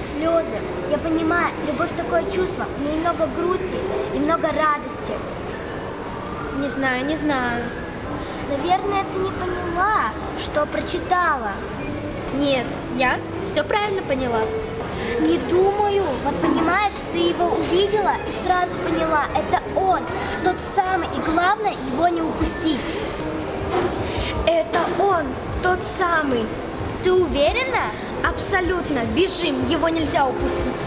слезы. Я понимаю, любовь такое чувство. В ней много грусти и много радости. Не знаю, не знаю. Наверное, ты не поняла, что прочитала. Нет, я все правильно поняла. Не думаю. Вот понимаешь, ты его увидела и сразу поняла. Это он, тот самый. И главное, его не упустить. Это он, тот самый. Ты уверена? Абсолютно. Бежим, его нельзя упустить.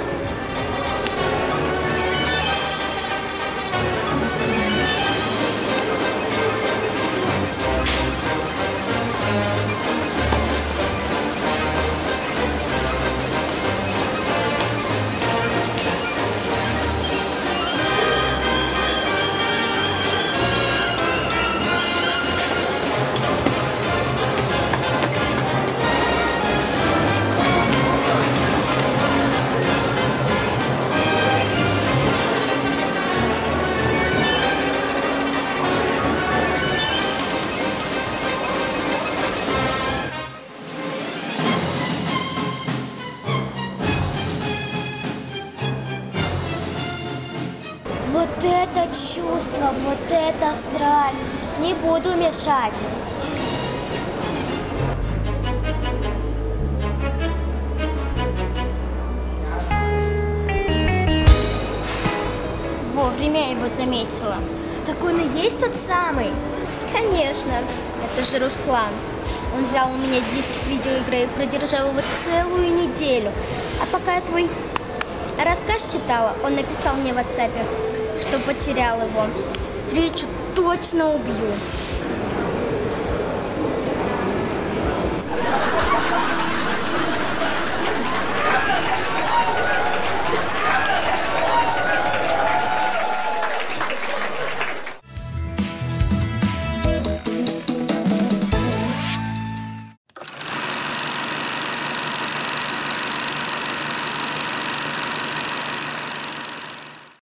Вот это чувство, вот это страсть. Не буду мешать. Вовремя я его заметила. Так он и есть тот самый? Конечно, это же Руслан. Он взял у меня диск с видеоигрой и продержал его целую неделю. А пока я твой рассказ читала, он написал мне в WhatsApp, что потерял его. Встречу точно убью.